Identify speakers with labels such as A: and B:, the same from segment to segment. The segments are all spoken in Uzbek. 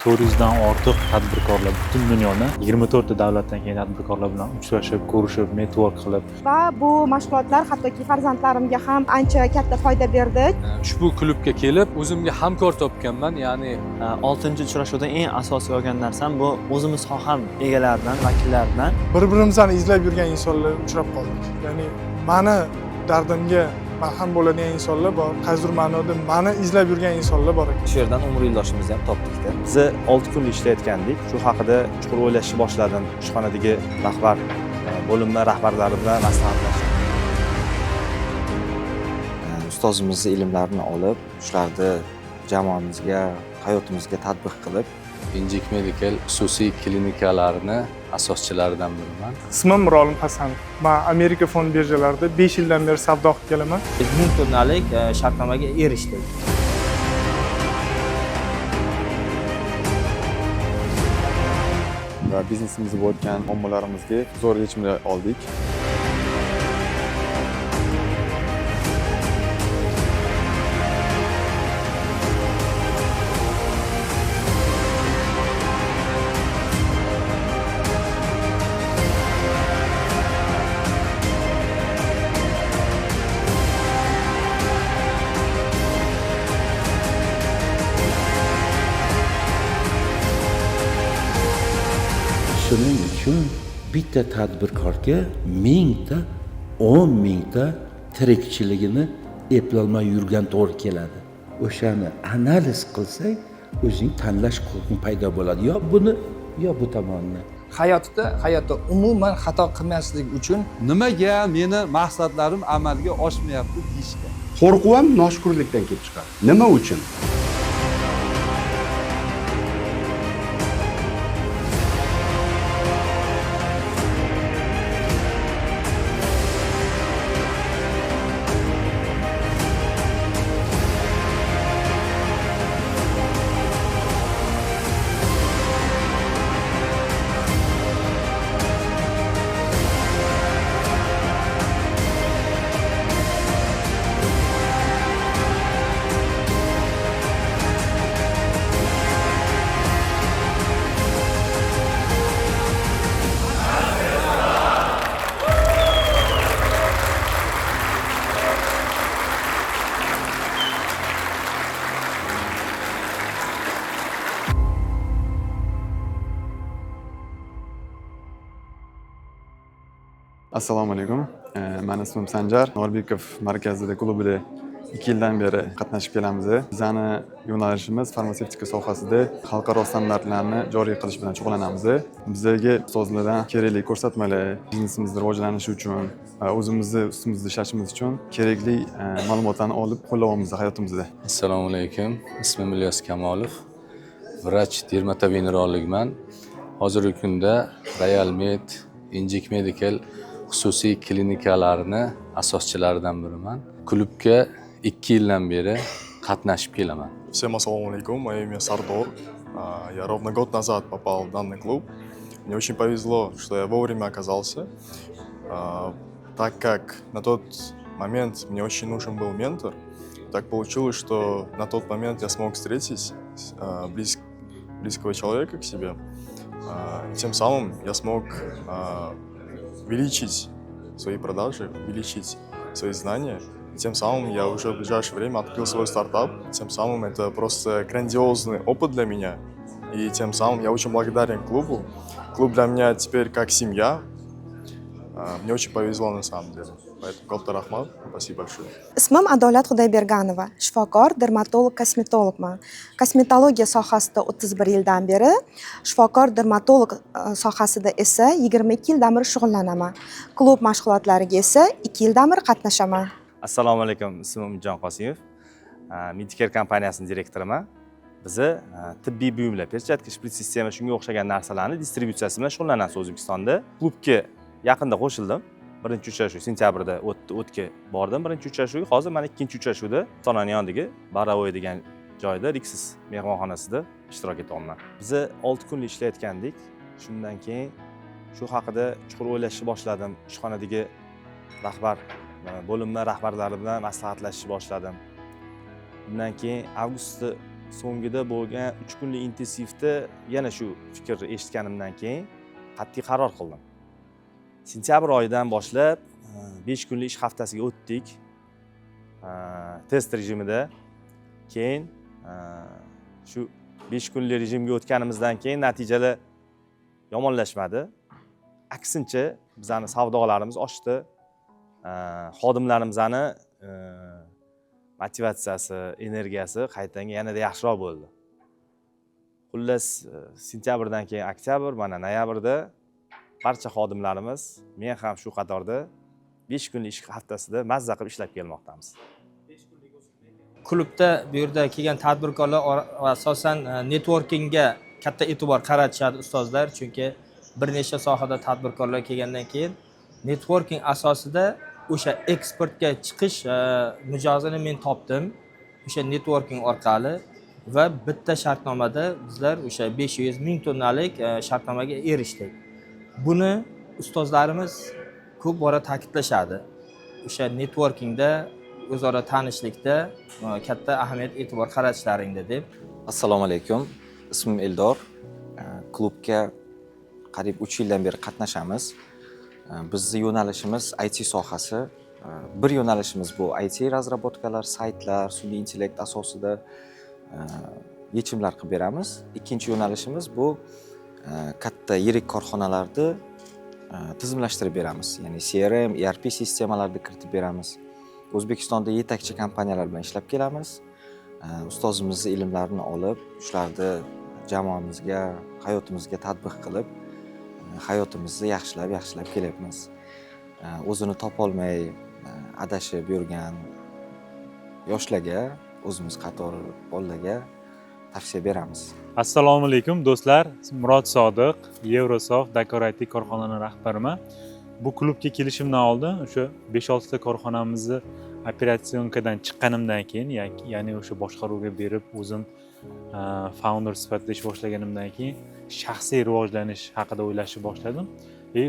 A: 400 dan ortiq tadbirkorlar butun dunyoda 24 ta davlatdan kelgan tadbirkorlar bilan uchrashib, ko'rishib, network qilib
B: Va bu mashg'ulotlar hattoki farzandlarimga ham ancha katta foyda berdi.
C: Ushbu klubga kelib, o'zimga hamkor topganman, ya'ni
D: 6-chi uchrashuvda eng asosiy olgan narsam bu o'zimiz soha egalaridan, vakillaridan
E: bir-birimizni izlab yurgan insonlar uchrab qoldik. Ya'ni mani dardimga malham bo'ladigan insonlar bor. Qaysidir ma'noda mani izlab yurgan insonlar bor ekan.
F: Shu yerdan umr yo'ldoshimizni ham topdik-da.
D: biz 6 kun ishlayotgandik. Shu haqida chuqur o'ylashni boshladim. Ishxonadagi rahbar, bo'linma rahbarlari bilan maslahatlashdim.
F: Ustozimizni ilmlarini olib, shularni jamoamizga, hayotimizga tatbiq qilib,
C: Injik Medical xususiy klinikalarini asoschilaridan biriman.
E: Ismim Mirolim Hasanov. Men Amerika fond birjalarida 5 yildan beri savdo qilib kelaman.
D: 1000 tonnalik shartnomaga erishdik.
G: Va biznesimizda bo'lgan muammolarimizga zo'r yechimlar oldik.
H: Shuning uchun bitta tadbirkorga 1000 ta, 10 000 ta tirikchiligini eplolmay yurgan to'g'ri keladi. O'shani analiz qilsak, o'zing tanlash huquqing paydo bo'ladi. Yo buni, yo bu tomonni.
I: Hayotda umuman xato qilmaslik uchun
J: nimaga meni maqsadlarim amalga oshmayapti deyishga.
K: Qo'rquv ham noshukrlikdan kelib chiqadi. Nima uchun?
G: Assalomu alaykum. Men ismim Sanjar. Norbekov markazida klubida 2 yildan beri qatnashib kelamiz. Bizning yo'nalishimiz farmatsevtika sohasida xalqaro standartlarni joriy qilish bilan shug'ullanamiz. Bizga ustozlardan kerakli ko'rsatmalar, biznesimizni rivojlanishi uchun, o'zimizni ustimizda ishlashimiz uchun kerakli ma'lumotlarni olib qo'llayapmiz hayotimizda.
C: Assalomu alaykum. Ismim Ilyos Kamolov. Vrach dermatovenerologman. Hozirgi kunda Royal Med, Injik Medical xususiy klinikalarini asoschilaridan biriman. Klubga 2 yildan beri qatnashib kelaman.
L: Всем ассаламу алейкум, мое имя Сардор. Я ровно год назад попал в данный клуб. Мне очень повезло, что я вовремя оказался, так как на тот момент мне очень нужен был ментор. Так получилось, что на тот момент я смог встретить близкого человека к себе. И тем самым я смог увеличить свои продажи, увеличить свои знания. И тем самым я уже в ближайшее время открыл свой стартап. Тем самым это просто грандиозный опыт для меня. И тем самым я очень благодарен клубу. Клуб для меня теперь как семья. Мне очень повезло на самом деле. Поэтому Галта Рахмат, спасибо большое.
B: Ismim Adolat Xudoyberganova. Shifokor, dermatolog, kosmetologman. Kosmetologiya sohasida 31 yildan beri, shifokor, dermatolog sohasida esa 22 yildan beri shug'ullanaman. Klub mashg'ulotlariga esa 2 yildan beri qatnashaman.
D: Assalomu alaykum. Ismim Umidjon Qosimov. Medicare kompaniyasining direktoriman. Bizi tibbiy buyumlar, perchatka, shprit sistema shunga o'xshagan narsalarni distributsiyasi bilan shug'ullanamiz O'zbekistonda. Klubga yaqinda qo'shildim. Birinchi uchrashuv sentyabrda o'tga bordim. Birinchi uchrashuv, hozir mana ikkinchi uchrashuvda Sonani yonidagi Baravoy degan joyda Rixis mehmonxonasida ishtirok etyapman. Biz 6 kun ishlayotgandik. Shundan keyin shu haqida chuqur o'ylashni boshladim. Ishxonadagi rahbar, bo'linma rahbarlari bilan maslahatlashishni boshladim. Bundan keyin avgust so'ngida bo'lgan 3 kunlik intensivda yana shu fikrni eshitganimdan keyin qat'iy qaror qildim. Sentyabr oyidan boshlab 5 kunlik ish haftasiga o'tdik. Test rejimida. Keyin shu 5 kunlik rejimga o'tganimizdan keyin natijalar yomonlashmadi. Aksincha, bizani savdolarimiz oshdi. Xodimlarimizning motivatsiyasi, energiyasi qaytanga yanada yaxshiroq bo'ldi. Xullas, sentyabrdan keyin oktyabr, mana noyabrda barcha xodimlarimiz, men ham shu qatorda 5 kunlik ish haftasida mazza qilib ishlab kelmoqdamiz.
I: Klubda bu yerda kelgan tadbirkorlar asosan networkingga katta e'tibor qaratishadi ustozlar, chunki bir nechta sohada tadbirkorlar kelgandan keyin networking asosida o'sha eksportga chiqish mijozini men topdim. O'sha networking orqali va bitta shartnomada bizlar o'sha 500 ming tonnalik shartnomaga erishdik. Buni ustozlarimiz ko'p bora ta'kidlashadi. O'sha networkingda, o'zaro tanishlikda katta ahamiyat e'tibor qaratishlaringda deb.
F: Assalomu alaykum. Ismim Eldor. Klubga qariyb 3 yildan beri qatnashamiz. Bizning yo'nalishimiz IT sohasi. Bir yo'nalishimiz bu IT razrabotkalar, saytlar, sun'iy intellekt asosida yechimlar qilib beramiz. Ikkinchi yo'nalishimiz bu katta yirik korxonalarni tizimlashtirib beramiz. Ya'ni CRM, ERP sistemalarni kiritib beramiz. O'zbekistonda yetakchi kompaniyalar bilan ishlab kelamiz. Ustozimizning ilmlarini olib, shularni jamoamizga, hayotimizga tatbiq qilib, hayotimizni yaxshilab kelyapmiz. O'zini topolmay adashib yurgan yoshlarga, o'zimiz qatori bolalarga tavsiya beramiz.
A: Assalomu alaykum do'stlar. Murod Sodiq, Eurosoft Decorativ korxonaning rahbariman. Bu klubga kelishimdan oldin o'sha 5-6 ta korxonamizni operatsiyonkadan chiqqanimdan keyin, ya'ni o'sha boshqaruvga berib, o'zim founder sifatida ish boshlaganimdan keyin shaxsiy rivojlanish haqida o'ylashni boshladim.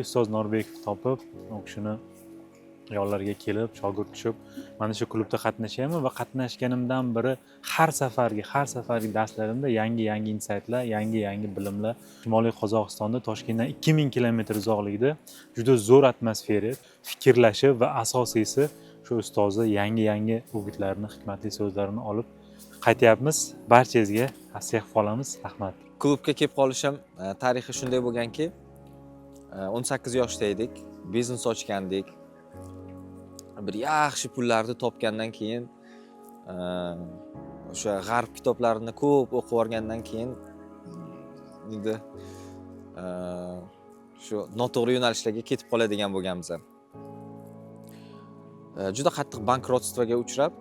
A: Ustoz Norbekov topib, u kishini yonlariga kelib, shogird tushib, mana shu klubda qatnashyapman va qatnashganimdan beri har safargi darslarimda yangi insaytlar, yangi bilimlar. Shimoliy Qozog'istonda Toshkentdan 2000 kilometr uzoqlikda juda zo'r atmosfera, fikrlashi va asosiysi shu ustozni yangi o'gitlarni, hikmatli so'zlarini olib qaytyapmiz. Barchangizga tavsiya qilib qolamiz. Rahmat.
F: Klubga kelib qolishim tarixi shunday bo'lganki, 18 yoshda edik, biznes ochgandik. Bir yaxshi pullarni topgandan keyin o'sha g'arb kitoblarini ko'p o'qib o'rgandan keyin shu noto'g'ri yo'nalishlarga ketib qoladigan bo'lganmiz. Juda qattiq bankrotstvoga uchrab,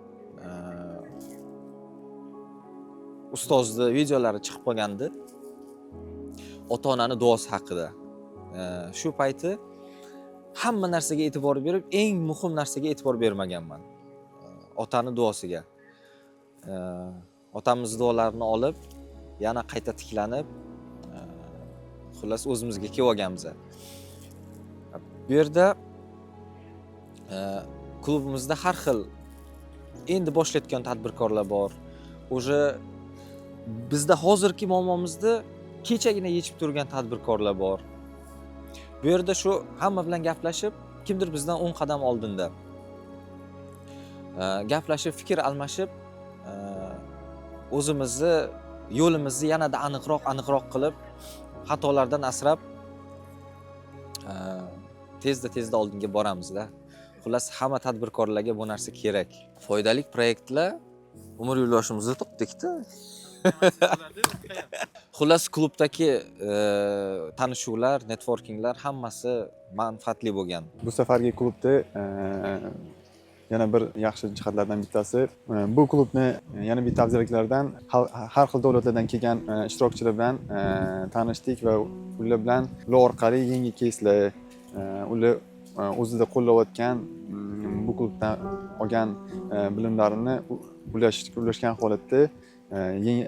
F: ustozni videolari chiqib qolgandi. Ota-onani duosi haqida. Shu payti hamma narsaga e'tibor berib, eng muhim narsaga e'tibor bermaganman. Otani duosiga. Otamiz duolarini olib, yana qayta tiklanib, xullas o'zimizga kelib olganmiz. Bu yerda klubimizda har xil endi boshlayotgan tadbirkorlar bor. O'sha bizda hozirgi muammomizni kechagina yechib turgan tadbirkorlar bor. Bu yerda shu hamma bilan gaplashib, kimdir bizdan 10 qadam oldinda. Gaplashib, fikr almashib, o'zimizni yo'limizni yanada aniqroq qilib, xatolardan asrab tezda oldinga boramizda. Xullas, hamma tadbirkorlarga bu narsa kerak. Foydali proyektlar umr yo'ldoshimizni topdik-da. Xullas, klubdagi tanishuvlar, networkinglar hammasi manfaatli bo'lgan.
G: Bu safargi klubda yana bir yaxshi jihatlardan bittasi, bu klubni yana bitta afzalliklaridan har xil davlatlardan kelgan ishtirokchilar bilan tanishdik va ular bilan orqali yangi keyslar, ular o'zida qo'llayotgan bu klubdan olgan bilimlarini ulashgan holatda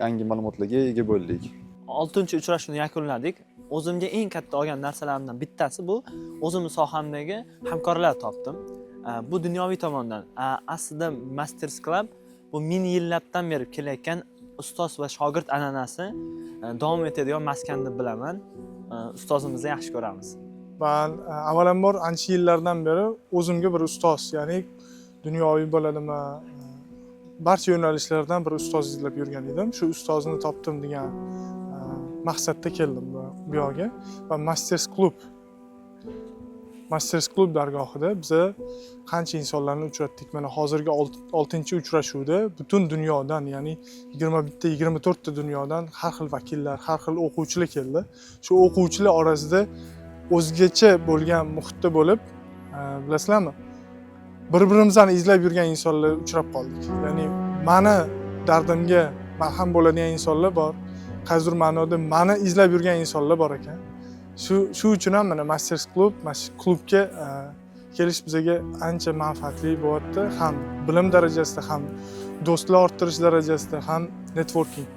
G: yangi ma'lumotlarga ega bo'ldik.
M: 6-uchrashuvni yakunladik. O'zimga eng katta olgan narsalarimdan bittasi bu o'zimning sohamdagi hamkorlar topdim. Bu dunyoviy tomondan. Aslida Masters Club bu ming yillardan beri kelayotgan ustoz va shogird an'anasi davom etadigan maskan deb bilaman. Ustozimizni yaxshi ko'ramiz.
E: Man avvalambor ancha yillardan beri o'zimga bir ustoz, ya'ni dunyoviy bo'ladimi, barcha yo'nalishlardan bir ustoz izlab yurgan edim. Shu ustozni topdim degan maqsadda keldim bu yoqqa va Masters Club dargohida biza qancha insonlarni uchratdik. Mana hozirgi 6-uchrashuvda butun dunyodan, ya'ni 21-24 ta dunyodan har xil vakillar, har xil o'quvchilar keldi. Shu o'quvchilar orasida o'zgacha bo'lgan muhitda bo'lib, bilasizlarmi? Bir-birimizni izlab yurgan insonlar uchrab qoldik. Ya'ni meni dardimga malham bo'ladigan insonlar bor. Qaysidir ma'noda meni izlab yurgan insonlar bor ekan. Shu uchun ham mana Masters Club, klubga kelish bizga ancha manfaatli bo'lyapti. Ham bilim darajasida, ham do'stlar orttirish darajasida, ham networking.